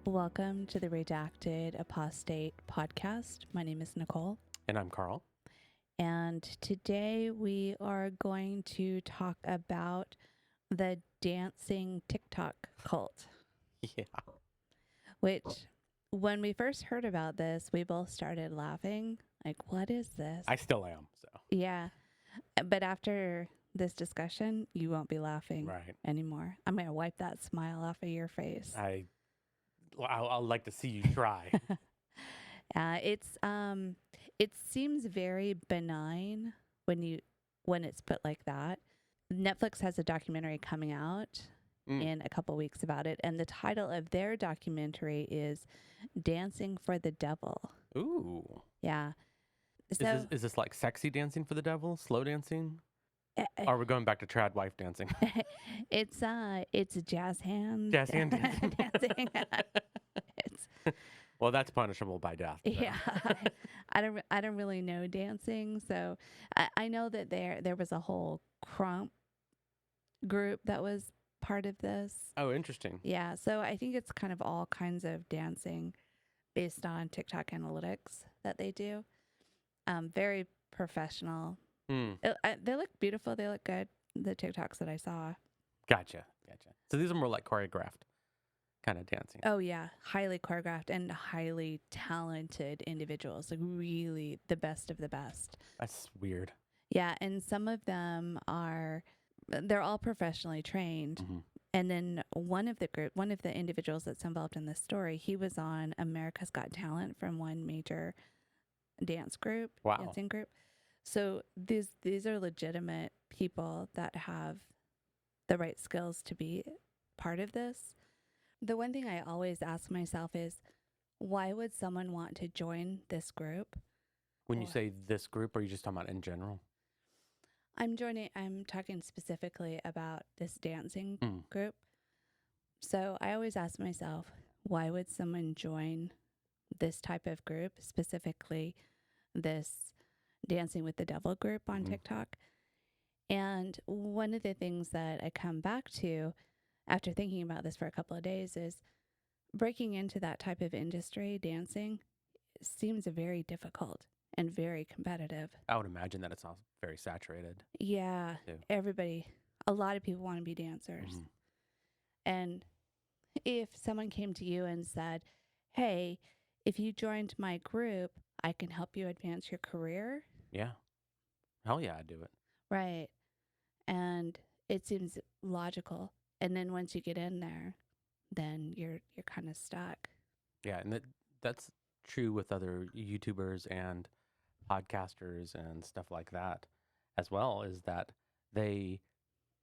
Welcome to the Redacted Apostate podcast. My name is Nicole, And I'm Carl. and today we are going to talk about the dancing TikTok cult, Yeah. which when we first heard about this, we both started laughing. Like, what is this? I still am. So, Yeah. But after this discussion, you won't be laughing right. anymore. I'm going to wipe that smile off of your face. I'll like to see you try. It seems very benign when it's put like that. Netflix has a documentary coming out in a couple weeks about it, and the title of their documentary is Dancing for the Devil. Ooh. Yeah. So Is this like sexy dancing for the devil? Slow dancing? uh, Or are we going back to trad wife dancing? it's jazz hand Jazz hand dancing. dancing. It's Well, that's punishable by death. So. yeah. I don't really know dancing, so I know that there was a whole Crump group that was part of this. Oh, interesting. Yeah, so I think it's kind of all kinds of dancing based on TikTok analytics that they do. Very professional. They look beautiful. They look good. The TikToks that I saw. Gotcha. So these are more like choreographed kind of dancing. Oh yeah, highly choreographed and highly talented individuals. Like really the best of the best. That's weird. Yeah, and some of them they're all professionally trained. Mm-hmm. And then one of the individuals that's involved in this story, he was on America's Got Talent from one major dancing group. So these are legitimate people that have the right skills to be part of this. The one thing I always ask myself is, why would someone want to join this group? When you say this group, are you just talking about in general? I'm talking specifically about this dancing group. So I always ask myself, why would someone join this type of group, specifically this Dancing with the Devil group on TikTok? And one of the things that I come back to after thinking about this for a couple of days is breaking into that type of industry, dancing, seems very difficult and very competitive. I would imagine that it's all very saturated. Yeah, too. A lot of people want to be dancers. And if someone came to you and said, hey, if you joined my group, I can help you advance your career. Yeah. Hell yeah, I'd do it. Right. And it seems logical. And then once you get in there, then you're kind of stuck. Yeah, and that's true with other YouTubers and podcasters and stuff like that as well, is that they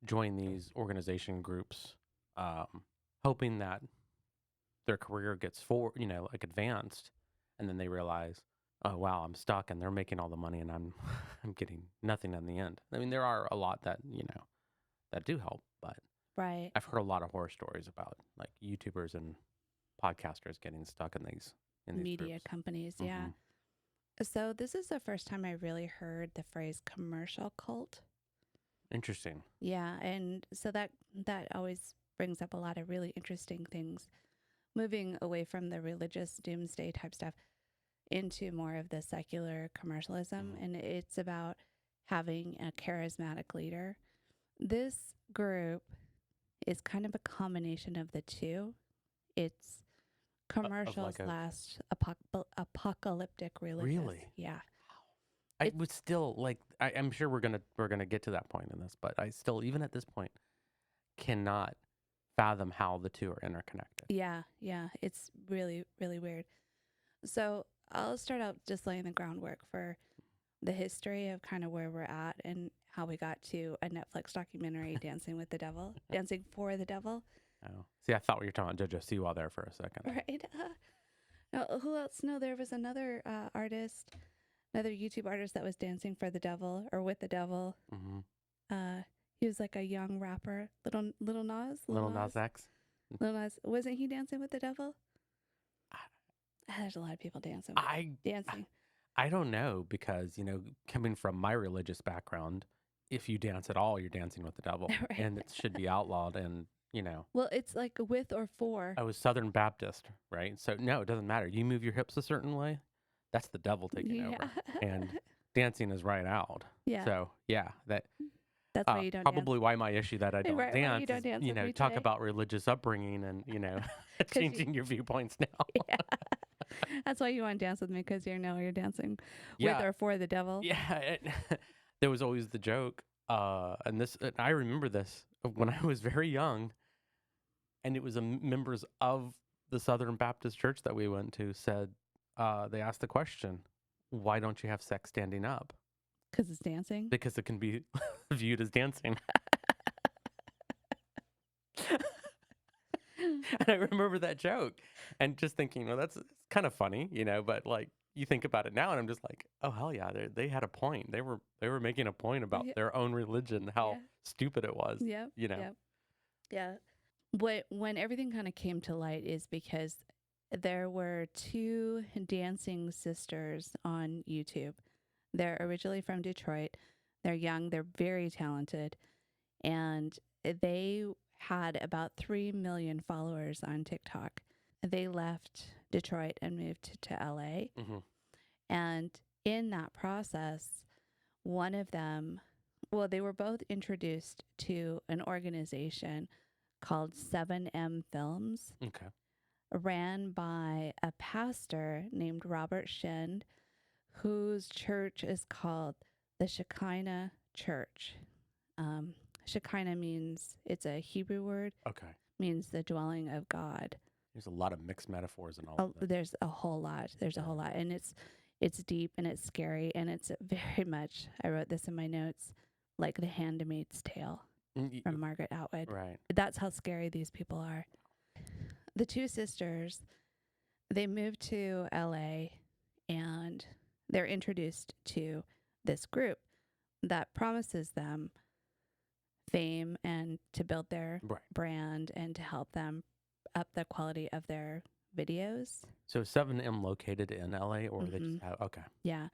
join these organization groups hoping that their career gets advanced, and then they realize, oh wow, I'm stuck and they're making all the money and I'm getting nothing in the end. I mean, there are a lot that that do help, but right. I've heard a lot of horror stories about like YouTubers and podcasters getting stuck in these media groups. companies. Yeah. So this is the first time I really heard the phrase commercial cult. Interesting. Yeah, and so that always brings up a lot of really interesting things, moving away from the religious doomsday type stuff into more of the secular commercialism. And it's about having a charismatic leader. This group is kind of a combination of the two. It's commercial like apocalyptic religious. Really? Yeah. I would still like. I'm sure we're gonna get to that point in this, but I still, even at this point, cannot fathom how the two are interconnected. Yeah, it's really, really weird. So I'll start out just laying the groundwork for the history of kind of where we're at and how we got to a Netflix documentary, Dancing for the Devil. Oh, see, I thought we were talking about JoJo Siwa there for a second. Right. No, who else? No, there was another another YouTube artist that was dancing for the devil or with the devil. He was like a young rapper, Little Nas. Little Nas X. Little Nas, wasn't he dancing with the devil? There's a lot of people dancing. I don't know, because coming from my religious background, if you dance at all, you're dancing with the devil, Right. and it should be outlawed. And Well, it's like with or for. I was Southern Baptist, right? So no, it doesn't matter. You move your hips a certain way, that's the devil taking Yeah. over, and dancing is right out. Yeah. So yeah, that That's why you don't probably why my issue that I don't Right, why you dance don't is, dance with me talk today. about religious upbringing and you- changing your viewpoints now. Yeah. That's why you want to dance with me, because you're dancing Yeah. with or for the devil. Yeah, there was always the joke, and I remember this when I was very young, and it was members of the Southern Baptist Church that we went to said, they asked the question, why don't you have sex standing up? Because it's dancing. Because it can be viewed as dancing. And I remember that joke and just thinking, well, that's kind of funny, but like you think about it now and I'm just like, oh, hell yeah, they had a point. They were making a point about Yeah. their own religion, how Yeah. stupid it was. Yep. Yep. Yeah. When everything kind of came to light is because there were two dancing sisters on YouTube. They're originally from Detroit. They're young. They're very talented. And they had about 3 million followers on TikTok. They left Detroit and moved to LA. Mm-hmm. And in that process, one of them, they were both introduced to an organization called 7M Films, Okay. ran by a pastor named Robert Shind, whose church is called the Shekinah Church. Shekinah means, it's a Hebrew word, Okay. means the dwelling of God. There's a lot of mixed metaphors and all of that. There's a whole lot. There's a whole lot. And it's deep and it's scary. And it's very much, I wrote this in my notes, like The Handmaid's Tale from Margaret Atwood. Right. That's how scary these people are. The two sisters, they moved to LA and they're introduced to this group that promises them fame and to build their brand and to help them up the quality of their videos. So 7M located in LA, or they just have, okay. Yeah.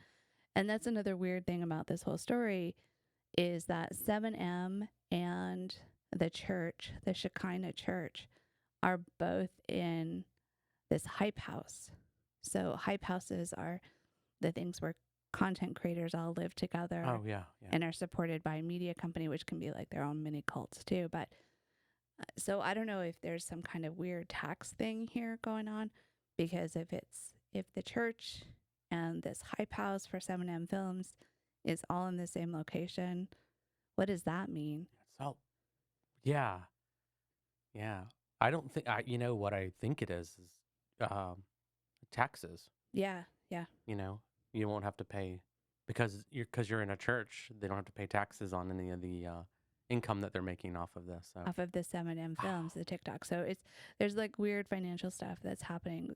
And that's another weird thing about this whole story is that 7M and the church, the Shekinah Church, are both in this hype house. So hype houses are the things where content creators all live together. Oh, yeah. And are supported by a media company, which can be like their own mini cults too. But so I don't know if there's some kind of weird tax thing here going on, because if the church and this hype house for 7M Films is all in the same location, what does that mean? So, yeah. I don't think what I think it is taxes. Yeah. You won't have to pay because you're in a church. They don't have to pay taxes on any of the income that they're making off of this. So. Off of the 7M Films, the TikTok. So there's like weird financial stuff that's happening.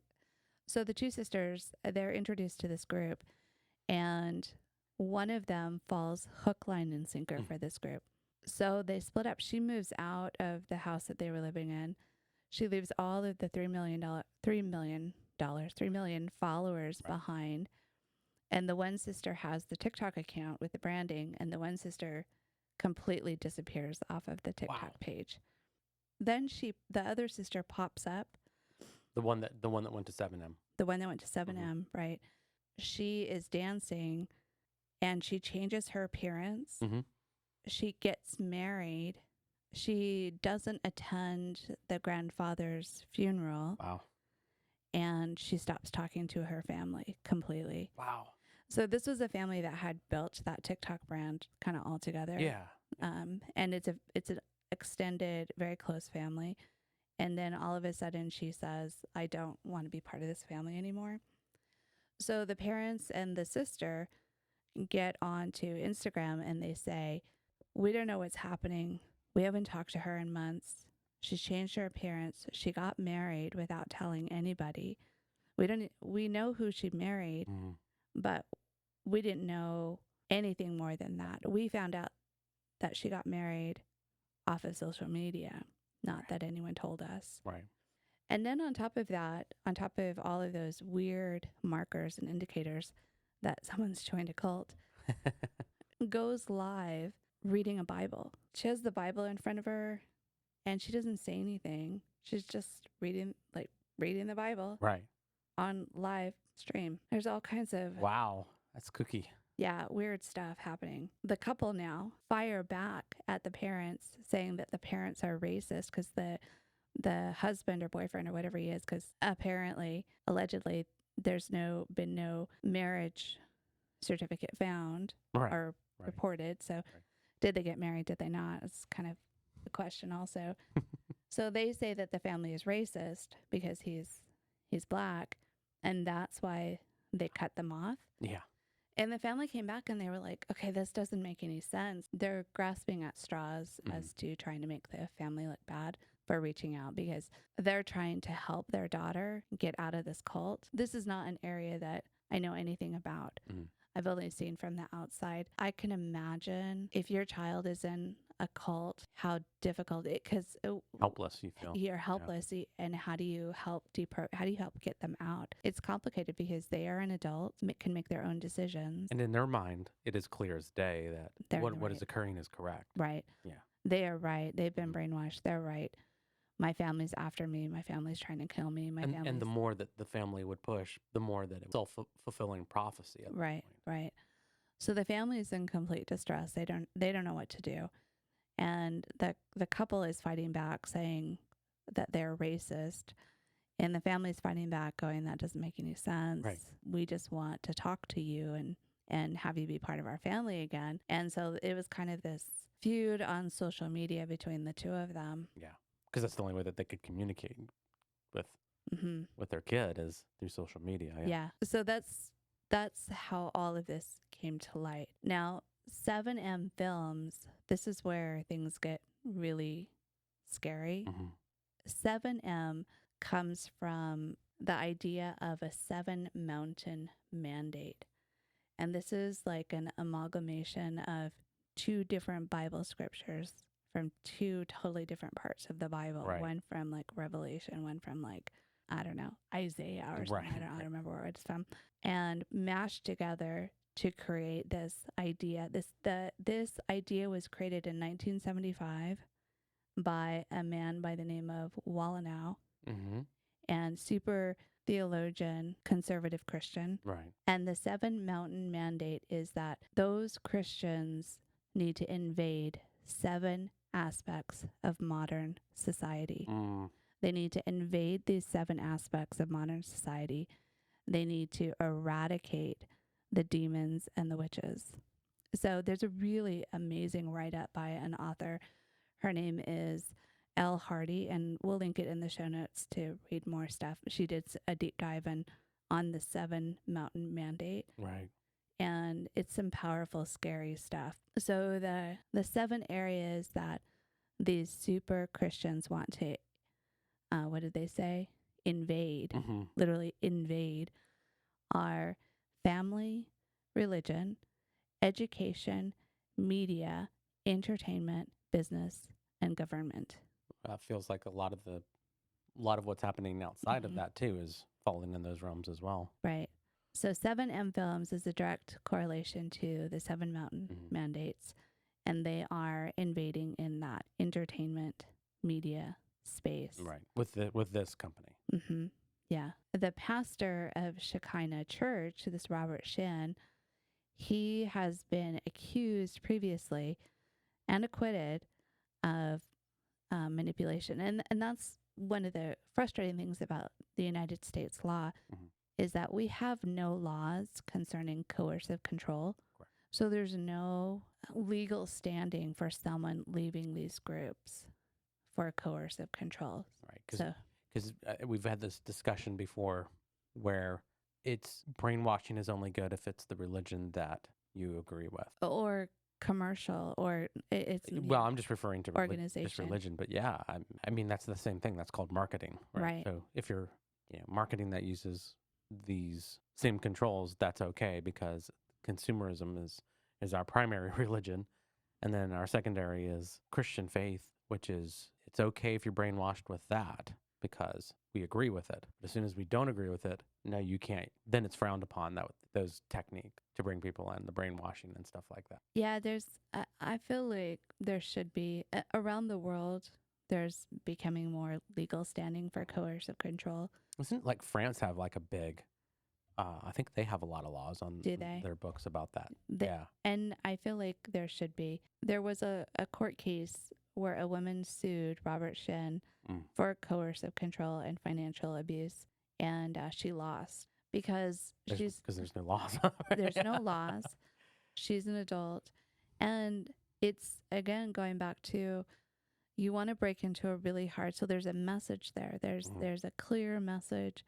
So the two sisters, they're introduced to this group, and one of them falls hook, line, and sinker for this group. So they split up. She moves out of the house that they were living in. She leaves all of the $3 million followers behind. And the one sister has the TikTok account with the branding, and the one sister completely disappears off of the TikTok page. Then the other sister pops up. The one that went to 7M. The one that went to 7M, right? She is dancing, and she changes her appearance. Mm-hmm. She gets married. She doesn't attend the grandfather's funeral. Wow. And she stops talking to her family completely. Wow. So this was a family that had built that TikTok brand kind of all together. Yeah. And it's an extended, very close family. And then all of a sudden she says, I don't want to be part of this family anymore. So the parents and the sister get onto Instagram and they say, we don't know what's happening. We haven't talked to her in months. She's changed her appearance. She got married without telling anybody. We know who she married, but we didn't know anything more than that. We found out that she got married off of social media, not that anyone told us. Right. And then on top of that, on top of all of those weird markers and indicators that someone's joined a cult, goes live reading a Bible. She has the Bible in front of her and she doesn't say anything. She's just reading the Bible Right. on live stream. There's all kinds of Wow. That's kooky. yeah, weird stuff happening. The couple now fire back at the parents saying that the parents are racist because the husband or boyfriend or whatever he is, because apparently, allegedly, there's been no marriage certificate found Right. or Right. reported. So did they get married? Did they not? It's kind of a question also. So they say that the family is racist because he's black, and that's why they cut them off. Yeah. And the family came back and they were like, okay, this doesn't make any sense. They're grasping at straws as to trying to make the family look bad for reaching out because they're trying to help their daughter get out of this cult. This is not an area that I know anything about. I've only seen from the outside. I can imagine if your child is in a cult, how difficult it, because Helpless you feel. you're helpless, and how do you help get them out? It's complicated because they are an adult, can make their own decisions. And in their mind, it is clear as day that They're in the what is right. occurring is correct. Right. Yeah. They are right. They've been brainwashed. They're right. My family's after me. My family's trying to kill me. And the more that the family would push, the more that it was self-fulfilling prophecy. At that right, point. right. So the family is in complete distress. They don't know what to do. And the couple is fighting back saying that they're racist. And the family's fighting back going, that doesn't make any sense. Right. We just want to talk to you and have you be part of our family again. And so it was kind of this feud on social media between the two of them. Yeah. Because that's the only way that they could communicate with their kid is through social media. Yeah. So that's how all of this came to light. Now, 7M Films, this is where things get really scary. 7M comes from the idea of a 7-mountain mandate. And this is like an amalgamation of 2 different Bible scriptures from 2 totally different parts of the Bible. Right. One from like Revelation, one from like, I don't know, Isaiah or something. Right. I don't remember where it's from. And mashed together to create this idea. This idea was created in 1975 by a man by the name of Wallenow, and super theologian, conservative Christian. Right. And the 7-mountain mandate is that those Christians need to invade 7 aspects of modern society. They need to invade these 7 aspects of modern society. They need to eradicate the demons and the witches. So there's a really amazing write-up by an author. Her name is Elle Hardy, and we'll link it in the show notes to read more stuff. She did a deep dive on the 7-mountain mandate. Right. And it's some powerful, scary stuff. So the 7 areas that these super Christians want to, what did they say? Invade, literally invade, are family, religion, education, media, entertainment, business, and government. Feels like a lot of what's happening outside of that too is falling in those realms as well. Right. So 7M Films is a direct correlation to the 7-mountain mandates, and they are invading in that entertainment media space. Right. With this company. Yeah. The pastor of Shekinah Church, this Robert Shin, he has been accused previously and acquitted of manipulation. And that's one of the frustrating things about the United States law is that we have no laws concerning coercive control. Correct. So there's no legal standing for someone leaving these groups for coercive control. Right. Because we've had this discussion before where it's brainwashing is only good if it's the religion that you agree with. Or commercial, or it's well, I'm just referring to organization. just religion, but yeah, I mean that's the same thing. That's called marketing, right? So if you're marketing that uses these same controls, that's okay because consumerism is our primary religion, and then our secondary is Christian faith, which is it's okay if you're brainwashed with that, because we agree with it. But as soon as we don't agree with it, no, you can't. Then it's frowned upon, that those technique to bring people in, the brainwashing and stuff like that. Yeah, I feel like there should be, around the world, there's becoming more legal standing for coercive control. Isn't like France have like a big, I think they have a lot of laws on Do they? their books about that. The- Yeah. And I feel like there should be. There was a court case where a woman sued Robert Shin Mm. for coercive control and financial abuse, and she lost because Because there's no laws. there's no laws. She's an adult, and it's again going back to, you want to break into a really hard. So there's a message there. There's a clear message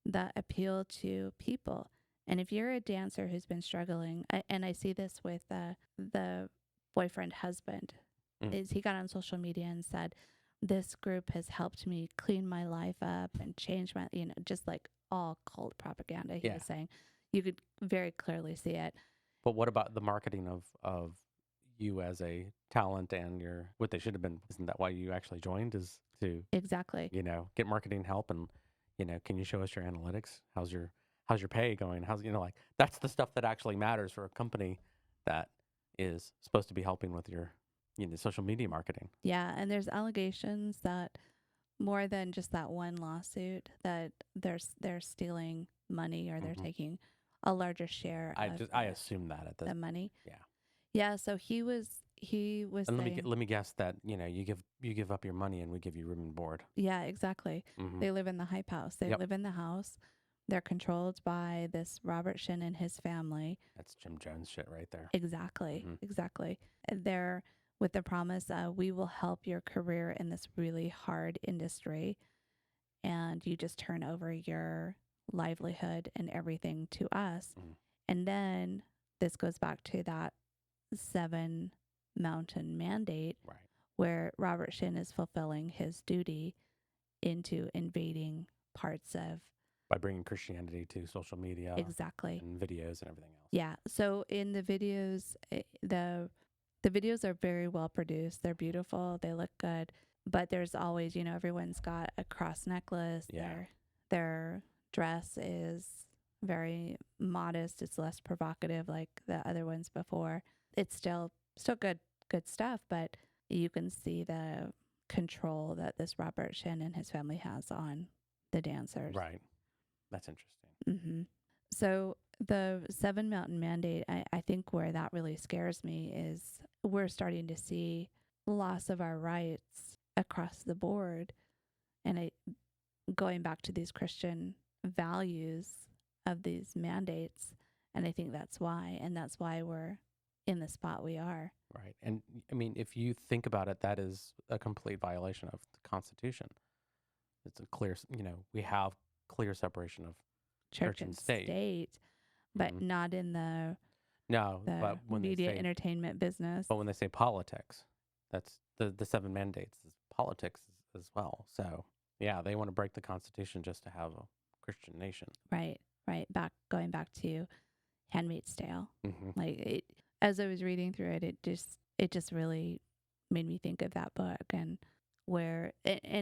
that appeal to people. And if you're a dancer who's been struggling, and I see this with the boyfriend husband, is he got on social media and said, this group has helped me clean my life up and change my, just like all cult propaganda. He was saying, you could very clearly see it. But what about the marketing of you as a talent and what they should have been? Isn't that why you actually joined, is to Exactly, get marketing help, and can you show us your analytics? How's your pay going? How's like, that's the stuff that actually matters for a company that is supposed to be helping with your social media marketing. yeah. And there's allegations that more than just that one lawsuit, that they're stealing money, or they're taking a larger share. I assume that at the money. Yeah. Yeah. So he was And saying, let me guess that you give up your money and we give you room and board. yeah, exactly. They live in the hype house. They live in the house. They're controlled by this Robert Shin and his family. That's Jim Jones shit right there. Exactly. Exactly. They're with the promise, we will help your career in this really hard industry, and you just turn over your livelihood and everything to us. And then this goes back to that 7 mountain mandate, Right. where Robert Shin is fulfilling his duty into invading parts of, by bringing Christianity to social media. Exactly. And videos and everything else. Yeah. So in the videos, the videos are very well produced. They're beautiful. They look good. But there's always, everyone's got a cross necklace. Yeah. Their dress is very modest. It's less provocative like the other ones before. It's still good stuff, but you can see the control that this Robert Shin and his family has on the dancers. Right. That's interesting. Mm-hmm. So the 7 mountain mandate, I think where that really scares me is we're starting to see loss of our rights across the board. And going back to these Christian values of these mandates. And I think that's why. And that's why we're in the spot we are. Right. And I mean, if you think about it, that is a complete violation of the Constitution. It's a clear, we have clear separation of church and state. But not in the but when media they say, entertainment business. But when they say politics, that's the 7 mandates is politics as well. So yeah, they want to break the Constitution just to have a Christian nation. Right. Going back to Handmaid's Tale. Like as I was reading through it, it just really made me think of that book, and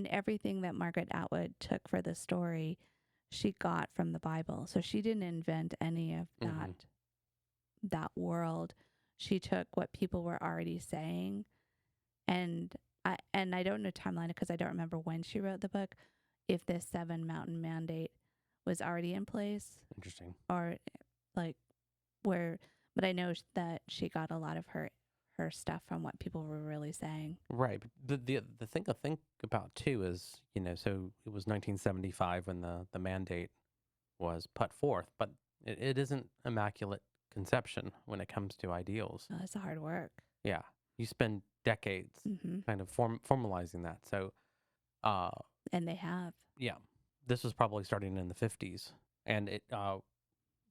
everything that Margaret Atwood took for the story, she got from the Bible. So she didn't invent any of that world. She took what people were already saying, and I don't know timeline because I don't remember when she wrote the book, if this 7 mountain mandate was already in place. Interesting. Or like where, but I know that she got a lot of her stuff from what people were really saying. Right. But the thing to think about too is, so it was 1975 when the mandate was put forth, but it isn't immaculate conception when it comes to ideals. Oh, it's a hard work. Yeah. You spend decades kind of formalizing that. So, and they have. Yeah. This was probably starting in the 50s, and it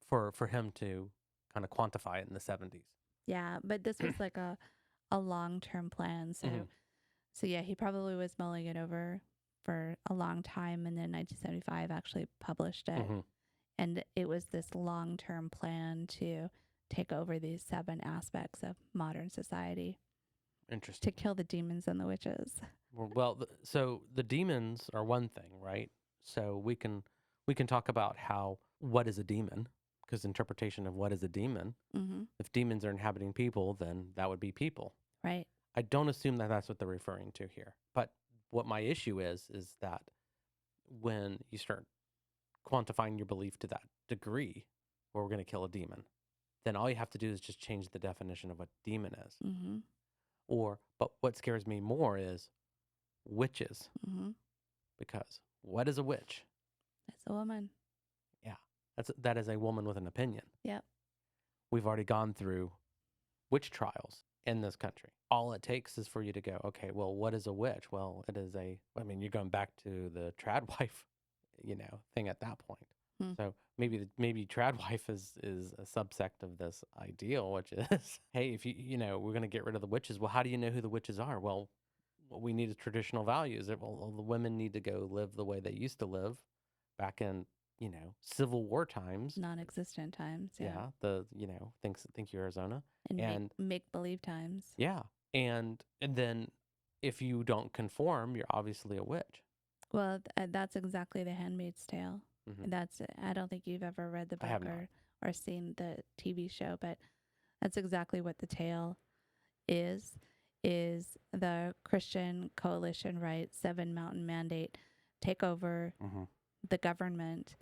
for him to kind of quantify it in the 70s. Yeah, but this was like a long-term plan. So yeah, he probably was mulling it over for a long time, and then 1975 actually published it. And it was this long-term plan to take over these 7 aspects of modern society. Interesting. to kill the demons and the witches. Well, so the demons are one thing, right? So we can talk about what is a demon, because interpretation of what is a demon. Mm-hmm. If demons are inhabiting people, then that would be people. Right. I don't assume that that's what they're referring to here. But what my issue is that when you start quantifying your belief to that degree, where we're going to kill a demon, then all you have to do is just change the definition of what demon is. Mm-hmm. But what scares me more is witches, Mm-hmm. because what is a witch? It's a woman. Yeah, that is a woman with an opinion. Yep. We've already gone through witch trials in this country. All it takes is for you to go, okay, well, what is a witch? Well, it is you're going back to the trad wife, thing at that point. Hmm. So maybe trad wife is a subsect of this ideal, which is, hey, if we're going to get rid of the witches. Well, how do you know who the witches are? Well, what we need is traditional values. Well, the women need to go live the way they used to live back in, Civil War times. Non-existent times. Yeah. Think you Arizona. And make believe times. Yeah. And then if you don't conform, you're obviously a witch. Well, that's exactly The Handmaid's Tale. Mhm. I don't think you've ever read the I have book not. or seen the TV show, but that's exactly what the tale is the Christian coalition, right? Seven Mountain Mandate take over Mhm. the government,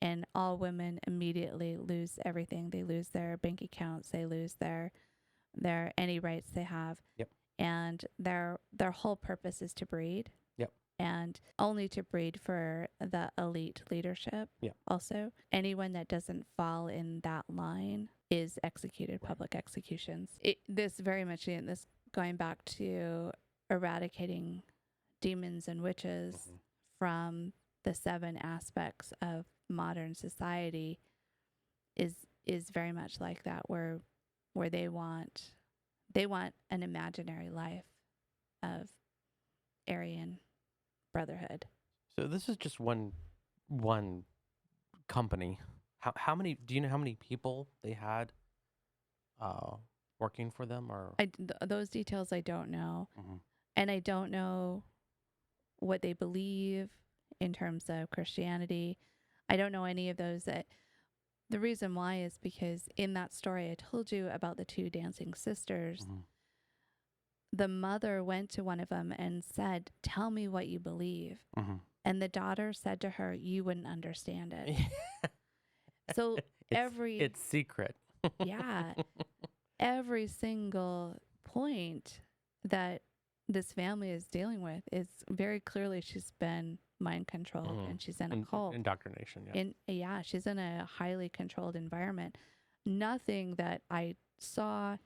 and all women immediately lose everything. They lose their bank accounts. They lose their any rights they have. Yep. And their whole purpose is to breed. Yep. And only to breed for the elite leadership. Yep. Also, anyone that doesn't fall in that line is executed, Right. public executions. This very much, this going back to eradicating demons and witches Mhm. from the 7 aspects of modern society is very much like that, where they want an imaginary life of Aryan brotherhood. So this is just one company. How many? Do you know how many people they had working for them? Or Those details I don't know. Mhm. And I don't know what they believe in terms of Christianity. I don't know any of those. The reason why is because in that story I told you about the 2 dancing sisters, Mhm. the mother went to one of them and said, "Tell me what you believe." Mhm. And the daughter said to her, "You wouldn't understand it." So it's secret. Yeah, every single point that this family is dealing with is very clearly she's been mind controlled and she's in a cult. Indoctrination. Yeah. She's in a highly controlled environment. Nothing that I saw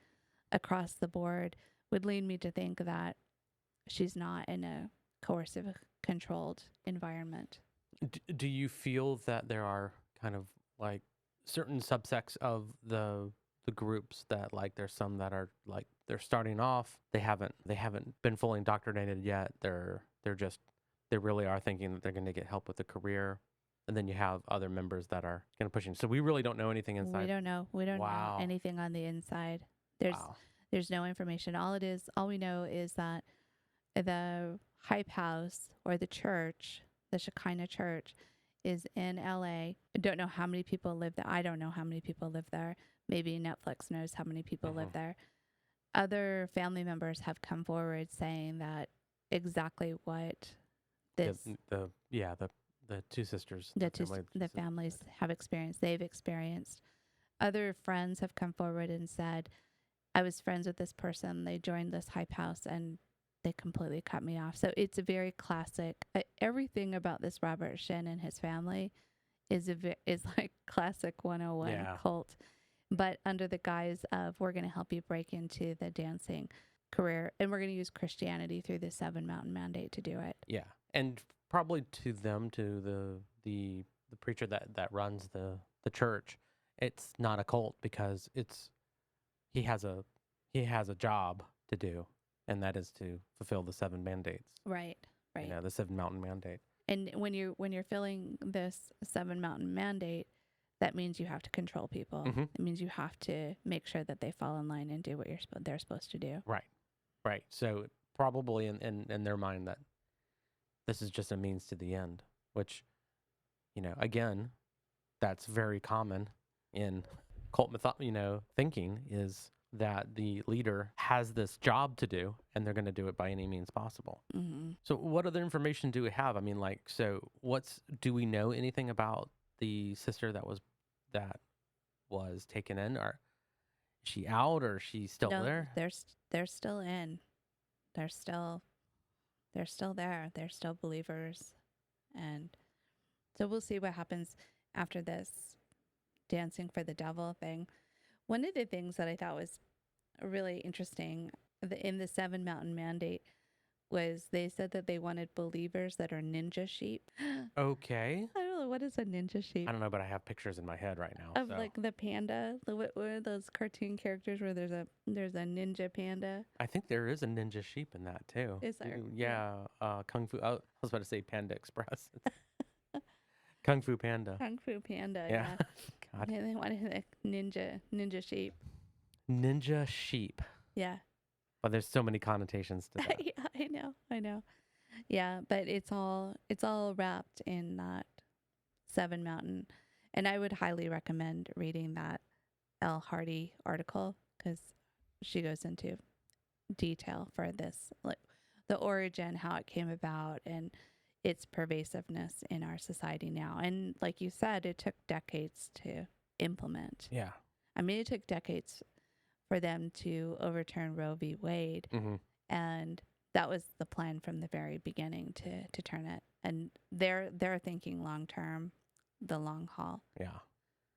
across the board would lead me to think that she's not in a coercive, controlled environment. Do you feel that there are kind of like certain subsects of the groups that, like, there's some that are like they're starting off, they haven't been fully indoctrinated yet, they really are thinking that they're going to get help with a career, and then you have other members that are going to push in. So we really don't know anything inside. We don't know Wow. anything on the inside. Wow. There's no information. All we know is that the Hype House, or the church, the Shekinah Church, is in LA. I don't know how many people live there. I don't know how many people live there. Maybe Netflix knows how many people live there. Other family members have come forward saying that exactly what this the 2 sisters, the families have experienced. They've experienced. Other friends have come forward and said, "I was friends with this person. They joined this Hype House and they completely cut me off." So it's a very classic. Everything about this Robert Shin and his family is like classic 101 cult, but under the guise of, we're going to help you break into the dancing career, and we're going to use Christianity through the 7 Mountain Mandate to do it. Yeah, and probably to the preacher that runs the church, it's not a cult, because he has a job to do, and that is to fulfill the 7 mandates. Right. The 7 Mountain Mandate. And when you're filling this 7 Mountain Mandate, that means you have to control people. Mhm. It means you have to make sure that they fall in line and do what they're supposed to do. Right. Right. So probably in their mind that this is just a means to the end, which, again, that's very common in thinking, is that the leader has this job to do and they're going to do it by any means possible. Mm-hmm. So what other information do we have? I mean, like, so do we know anything about the sister that was taken in? Or is she out, or is she still No, there? they're still in. They're still there. They're still believers, and so we'll see what happens after this dancing for the devil thing. One of the things that I thought was really interesting in the Seven Mountain Mandate was they said that they wanted believers that are ninja sheep. Okay. I don't know, what is a ninja sheep? I don't know, but I have pictures in my head right now. Of So like the panda, what are those cartoon characters where there's a ninja panda? I think there is a ninja sheep in that too. Is there? Yeah. Kung Fu. Oh, I was about to say Panda Express. Kung Fu Panda. Kung Fu Panda, Yeah. yeah. God. Yeah, they wanted a ninja sheep. Ninja sheep. Yeah. But there's so many connotations to that. Yeah, I know. Yeah, but it's all wrapped in that Seven Mountain, and I would highly recommend reading that Elle Hardy article because she goes into detail for this, like the origin, how it came about, and its pervasiveness in our society now. And like you said, it took decades to implement. Yeah. I mean, it took decades for them to overturn Roe v. Wade, Mm-hmm. and that was the plan from the very beginning to turn it. And they're thinking long term, the long haul. Yeah.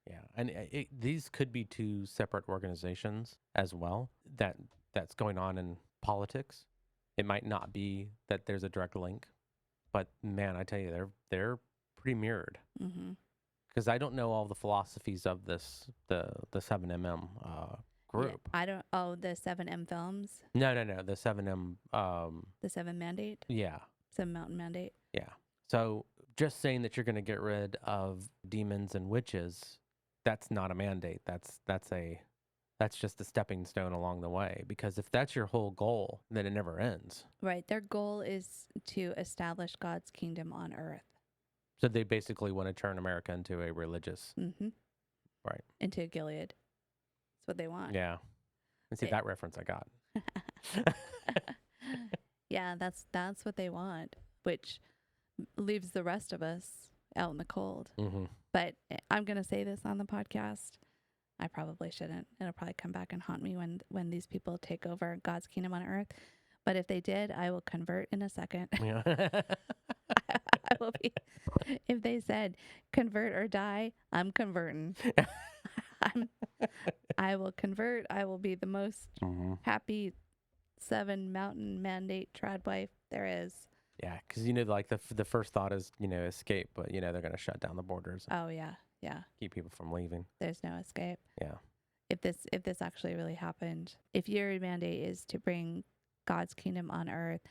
Yeah. And these could be two separate organizations as well that's going on in politics. It might not be that there's a direct link, but man, I tell you, they're pretty mirrored. Mm-hmm. Because I don't know all the philosophies of the 7MM group. Yeah, I don't. Oh, the 7M films, No, the 7M. the Seven Mandate, Yeah, Seven Mountain Mandate. yeah. So just saying that you're going to get rid of demons and witches, that's not a mandate. That's just a stepping stone along the way. Because if that's your whole goal, then it never ends. Right. Their goal is to establish God's kingdom on earth. So they basically want to turn America into a religious. Mm-hmm. Right. Into Gilead. That's what they want. Yeah. And see, that reference I got. Yeah, that's what they want, which leaves the rest of us out in the cold. Mm-hmm. But I'm going to say this on the podcast. I probably shouldn't. It'll probably come back and haunt me when these people take over God's kingdom on earth. But if they did, I will convert in a second. Yeah. I will be. If they said convert or die, I'm converting. I will convert. I will be the most happy 7 Mountain Mandate trad wife there is. Yeah, because like the first thought is escape, but they're going to shut down the borders. Oh yeah, Keep people from leaving. There's no escape. Yeah. If this actually really happened, if your mandate is to bring God's kingdom on earth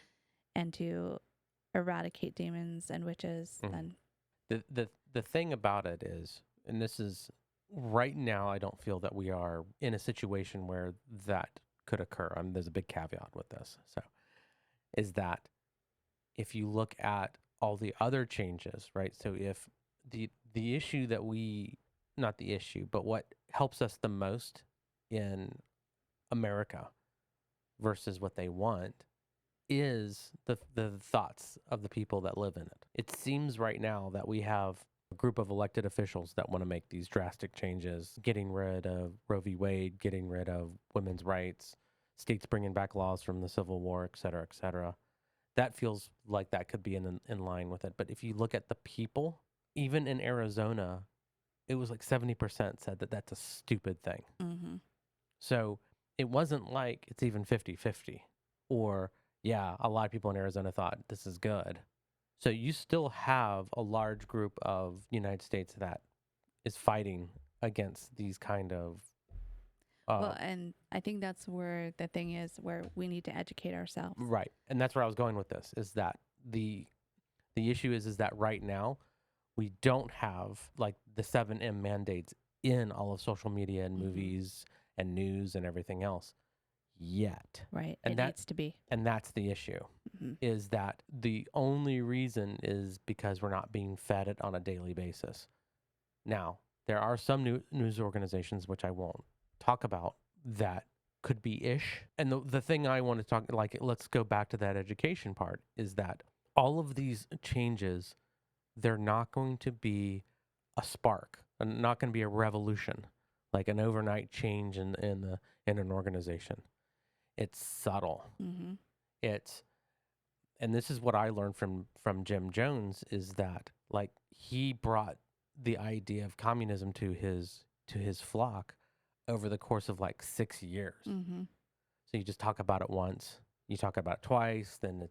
and to eradicate demons and witches, then the thing about it is, and this is right now, I don't feel that we are in a situation where that could occur. There's a big caveat with this. So, is that if you look at all the other changes, right? So if the issue that not the issue, but what helps us the most in America versus what they want is the thoughts of the people that live in it. It seems right now that we have a group of elected officials that want to make these drastic changes, getting rid of Roe v. Wade, getting rid of women's rights, states bringing back laws from the Civil War, et cetera, et cetera. That feels like that could be in line with it. But if you look at the people, even in Arizona, it was like 70% said that that's a stupid thing. mm-hmm. So it wasn't like it's even 50-50 or, yeah, a lot of people in Arizona thought this is good. So you still have a large group of the United States that is fighting against these kind of. Well, and I think that's where the thing is, where we need to educate ourselves. Right. And that's where I was going with this, is that the issue is that right now we don't have like the 7M mandates in all of social media and movies and news and everything else yet. Right. And It that needs to be. and that's the issue, Hmm. is that the only reason is because we're not being fed it on a daily basis. Now, there are some news organizations, which I won't talk about, that could be ish. And the thing I want to talk, like, let's go back to that education part, is that all of these changes, they're not going to be a spark, and not going to be a revolution, like an overnight change in an organization. It's subtle. Hmm. It's and this is what I learned from Jim Jones, is that, like, he brought the idea of communism to his flock over the course of like 6 years. Hmm. So you just talk about it once, you talk about it twice, then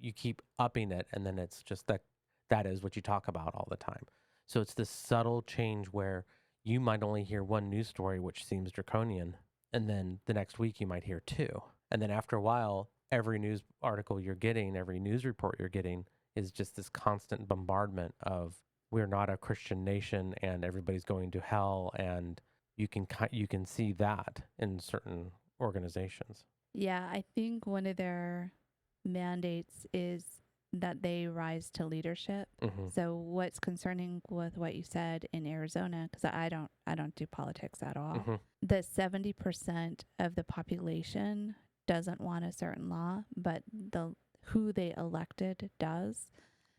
you keep upping it, and then it's just that is what you talk about all the time. So it's this subtle change where you might only hear one news story which seems draconian, and then the next week you might hear two. And then after a while, every news article you're getting, every news report you're getting is just this constant bombardment of, we're not a Christian nation and everybody's going to hell, and you can see that in certain organizations. Yeah, I think one of their mandates is that they rise to leadership. Mm-hmm. So what's concerning with what you said in Arizona, because I don't do politics at all, Mm-hmm. the 70% of the population doesn't want a certain law, but who they elected does.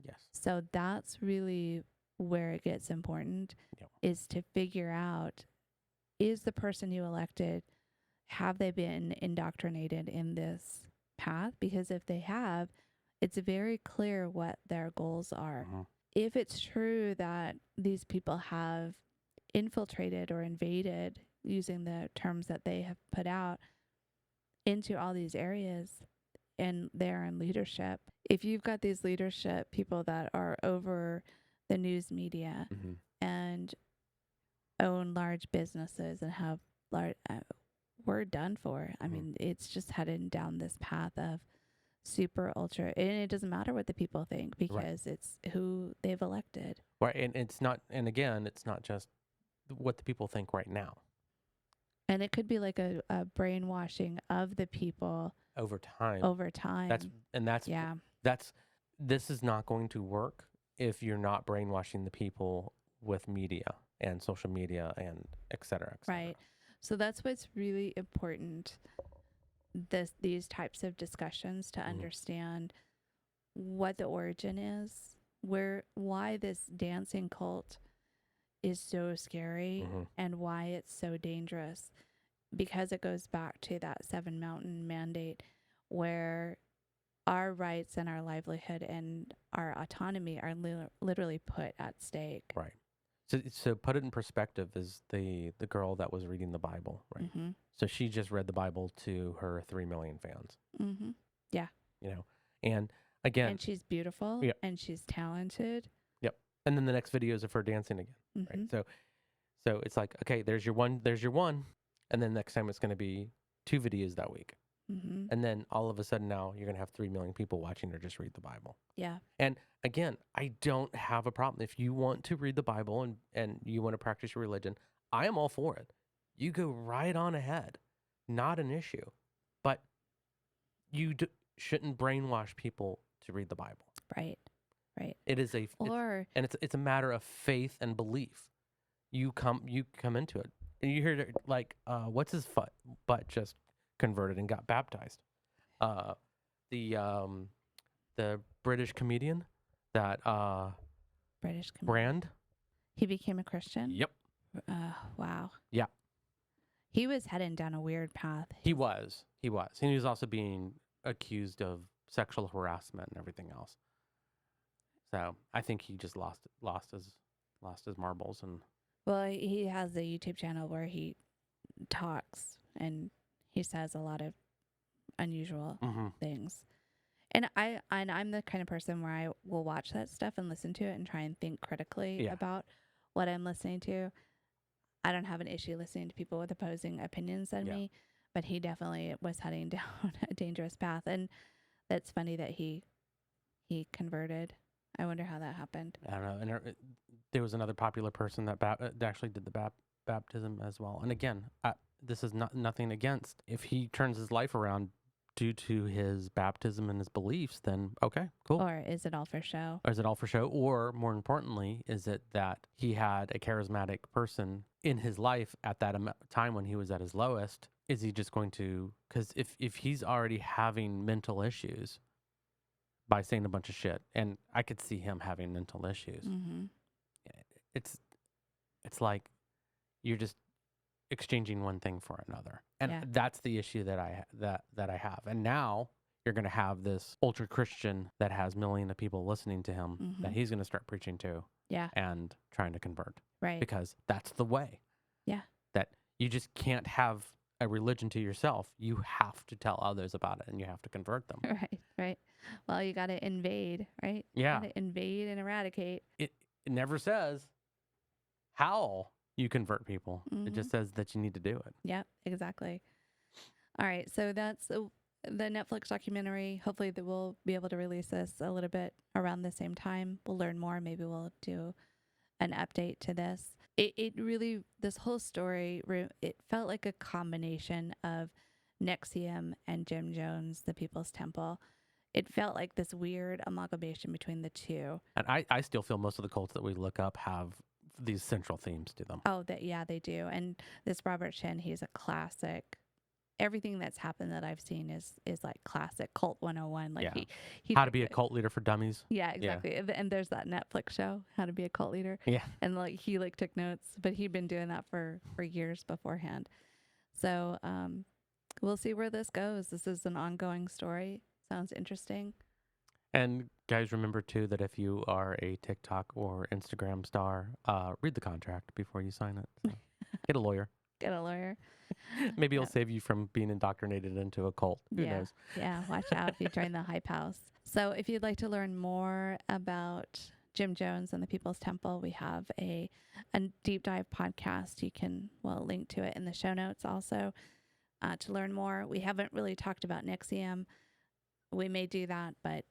Yes. So that's really where it gets important, Yep. is to figure out, is the person you elected, have they been indoctrinated in this path? Because if they have, it's very clear what their goals are. Mm-hmm. If it's true that these people have infiltrated or invaded, using the terms that they have put out, into all these areas, and they're in leadership, if you've got these leadership people that are over the news media Mm-hmm. and own large businesses and have large, we're done for. I Mhm. mean, it's just headed down this path of super ultra, and it doesn't matter what the people think, because it's who they've elected. Right. And it's not, and again, it's not just what the people think right now. And it could be like a brainwashing of the people Over time. over time. Yeah. This is not going to work if you're not brainwashing the people with media and social media and et cetera, et cetera. Right. So that's what's really important, these types of discussions, to understand what the origin is, why this dancing cult is so scary, and why it's so dangerous, because it goes back to that Seven Mountain Mandate, where our rights and our livelihood and our autonomy are literally put at stake. Right. So put it in perspective, is the girl that was reading the Bible, right? Mm-hmm. So she just read the Bible to her 3 million fans. Mm-hmm. Yeah. You know, and again, and she's beautiful. Yeah. And she's talented. Yep. And then the next video is of her dancing again. Mm-hmm. Right. So it's like, okay, there's your one, and then next time it's going to be 2 videos that week. Mm-hmm. And then all of a sudden now you're going to have 3 million people watching her just read the Bible. Yeah. And again, I don't have a problem. If you want to read the Bible and you want to practice your religion, I am all for it. You go right on ahead. Not an issue. But you shouldn't brainwash people to read the Bible. Right. Right. It is it's a matter of faith and belief. You come into it. And you hear like, what's his butt just converted and got baptized. The British comedian that British comedian. Brand. He became a Christian? Yep. Wow. Yeah. He was heading down a weird path. He was. And he was also being accused of sexual harassment and everything else. So I think he just lost his marbles. And well, he has a YouTube channel where he talks and he says a lot of unusual things. And I'm the kind of person where I will watch that stuff and listen to it and try and think critically about what I'm listening to. I don't have an issue listening to people with opposing opinions than me, but he definitely was heading down a dangerous path. And that's funny that he converted. I wonder how that happened. I don't know. And there was another popular person that actually did the baptism as well. And again, this is not nothing against. If he turns his life around due to his baptism and his beliefs, then okay, cool. Or is it all for show? Or is it all for show? Or more importantly, is it that he had a charismatic person in his life at that time when he was at his lowest? Is he just going to, because if he's already having mental issues by saying a bunch of shit, and I could see him having mental issues, Mm-hmm. it's like you're just exchanging one thing for another, and Yeah. that's the issue that I have. And now you're going to have this ultra Christian that has millions of people listening to him that Mhm. he's going to start preaching to Yeah. and trying to convert, Right. because that's the way. Yeah. That you just can't have a religion to yourself. You have to tell others about it, and you have to convert them. Right. Right. Well, you got to invade, right? Yeah. Got to invade and eradicate. It never says how you convert people. It just says that you need to do it. Yeah, exactly. All right. So that's the Netflix documentary. Hopefully that we'll be able to release this a little bit around the same time. We'll learn more. Maybe we'll do an update to this. It really, this whole story, it felt like a combination of NXIVM and Jim Jones, the People's Temple. It felt like this weird amalgamation between the two. And I still feel most of the cults that we look up have these central themes to them. Oh, yeah, they do. And this Robert Shin, he's a classic. Everything that's happened that I've seen is like classic Cult 101. Like Yeah. he How to be a cult leader for dummies. Yeah, exactly. And there's that Netflix show, How to Be a Cult Leader. Yeah. And like he like took notes, but he'd been doing that for years beforehand. So we'll see where this goes. This is an ongoing story. Sounds interesting. And guys, remember too that if you are a TikTok or Instagram star, read the contract before you sign it. So get a lawyer. Get a lawyer. Maybe it'll save you from being indoctrinated into a cult. Who knows? Yeah, watch out if you join the Hype House. So if you'd like to learn more about Jim Jones and the People's Temple, we have a deep dive podcast. You can, link to it in the show notes also to learn more. We haven't really talked about NXIVM. We may do that, but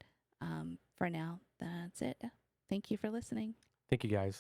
for now, that's it. Thank you for listening. Thank you guys.